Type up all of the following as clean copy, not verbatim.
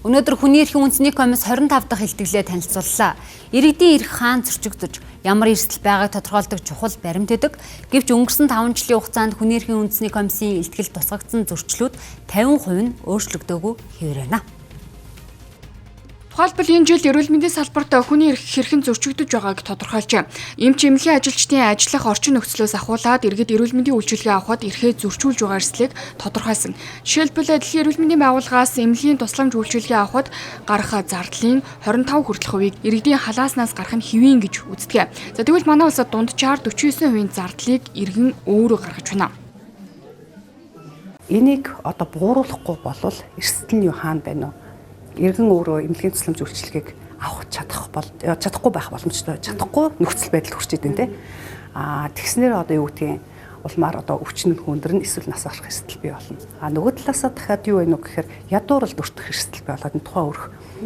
Өнөөдөр хүний эрхийн үндэсний комисс 25 дахь илтгэлээ танилцууллаа. Иргэдийн эрх хаан зөрчигдөж, ямар эрсдэл байгааг тодорхойлдог чухал баримт өгдөг. Гэвч өнгөрсөн 5 жилийн хугацаанд хүний эрхийн үндэсний комиссийн илтгэл тусгагдсан зөрчлүүд 50% нь өөрчлөгдөөгүй хэвээр байна. Тухайлбал энэ жилд эрүүл мэндийн салбарт хүний эрх хэрхэн зөрчигдөж байгааг тодорхойлж, эмч эмнэлгийн ажилчдын ажиллах орчин нөхцлөөс ахуулаад иргэд эрүүл мэндийн үйлчилгээ авахд эрхээ зөрчүүлж байгаа эрсдлийг тодорхойлсон. Жишээлбэл Дэлхийн эрүүл мэндийн байгууллагаас эмнэлгийн тусламж үйлчилгээ авахд гарах зардлын 25% хувийг иргэдийн халааснаас гарах нь хэвийн гэж үздэг. За тэгвэл манай улсад дунджаар 49% зардлыг иргэн өөрөө гаргаж байна. Энийг одоо бууруулахгүй болвол эрсдэл нь юу хаана байна вэ? Иргэн өөрөө эмнэлгийн тусламж үйлчилгээг авах чадахгүй байх боломжтой. Чадахгүй нөхцөл байдал хүрчээд байна те. Тэгснээр одоо юу гэдгийг улмаар одоо өвчин хүндэрнэ эсвэл нас барах эрсдэл бий болно. Нөгөө талаасаа дахиад юу вэ гэхээр ядуурл өртөх эрсдэл бий болоод тухайн өрх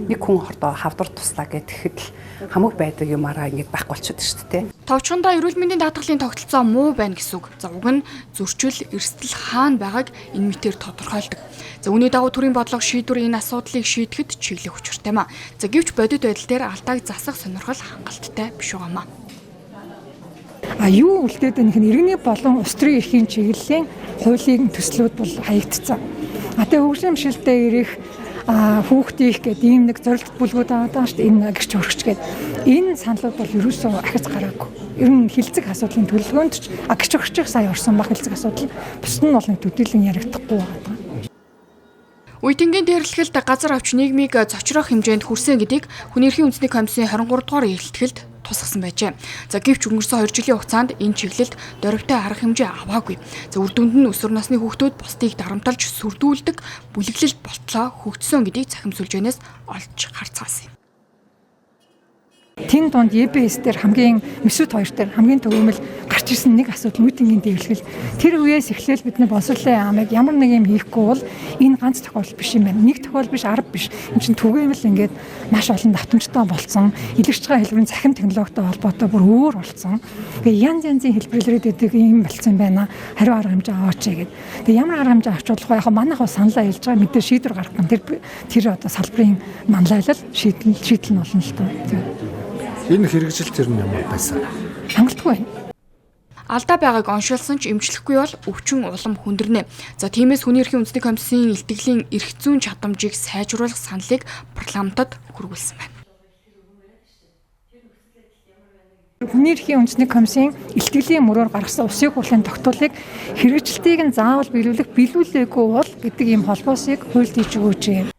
нэг хүн хордоо хавдар туслаа гэхэд л хамаг байдаг юмараа ингэж байхгүй болчиход шүү дээ. Товчхондоо эрүүл мэндийн даатгалын тогтолцоо муу байна гэсэн үг. За уг нь зөрчил эрсдэл хаана байгааг энэ мэтээр тодорхойлдог. За үүний дагуу төрийн бодлого шийдвэр энэ асуудлыг шийдэхэд чиглэх учиртай маа. За гэвч бодит байдал дээр алдааг засах сонирхол хангалттай биш байгаамаа. Юу үлдээд байх нь иргэний болон улс төрийн эрхийн чиглэлийн хуулийн төслүүд бол хаягдсан. Тэгээ хөгжлийн бишэлтэд ирэх хүүхдийн гэдэг ийм нэг зорилт бүлгүүд аваад байгаа шүү дээ. Энэ гэрч өргөч гэдэг. Энэ саналууд бол ерөөсөө ахиж гараагүй. Ер нь хилцэг асуудлын төлөвлөгөөнд ч гэрч өргөчих сая орсон баг хилцэг асуудал бусд нь бол нэг төдийлөн яригдахгүй байгаа. Үеийнгийн дээрлэхэлд газар авч нийгмийг зочрох хэмжээнд хүрсэн гэдгийг хүний эрхийн үндэсний комиссийн 23 дугаар илтгэлд тусгасан байжээ. За гэвч өнгөрсөн 2 жилийн хугацаанд энэ чиглэлд дөрвтэй арга хэмжээ аваагүй. За үр дүнд нь өсвөр насны хүүхдүүд бусдыг дарамталж сүрдүүлдэг бүлэглэл болтлоо хөгжсөн гэдгийг цахим сүлжээнээс олж харцгаасан юм. Тэн донд ЕБС дээр хамгийн Месүд 2 дээр хамгийн төгөөмөл гарч ирсэн нэг асуудал үеийнгийн дээрлэхэл. Тэр үеэс эхлээл бид нар боловсролын яамыг ямар нэг юм хийхгүй бол энэ ганц тохиолдол биш юм байна. Нэг тохиолдол биш 10 биш. Энд чинь түгээмэл ингээд маш олон давтамжтай болсон. Илэрч байгаа хэлбэрийн цахим технологитой холбоотой бүр өөр болсон. Тэгээ янз янзын хэлбэрлэрээд идэг юм болцсон байна. Хариу арга хэмжээ аваач гэдэг. Тэгээ ямар арга хэмжээ авч болох вэ? Яг манайх бас саналаа хэлж байгаа мэдээ шийдвэр гаргах нь тэр одоо салбарын манлайлал шийдэл нь болно л доо. Энэ хэрэгжилт тэр нь ямар байсан? Хангалтгүй байна. Алдаа байгааг оншилсан ч эмчлэхгүй бол өвчин улам хүндэрнэ. За тиймээс хүний эрхийн үндэсний комиссийн илтгэлийн эрх зүйн чадамжийг сайжруулах саналыг парламентод хүргүүлсэн байна. Хүний эрхийн үндэсний комиссийн илтгэлийн мөрөөр гаргасан Улсын хурлын тогтоолыг хэрэгжилтийг нь заавал биелүүлэхгүй бол гэдэг ийм холбоосыг хуульд хийж өгөөч.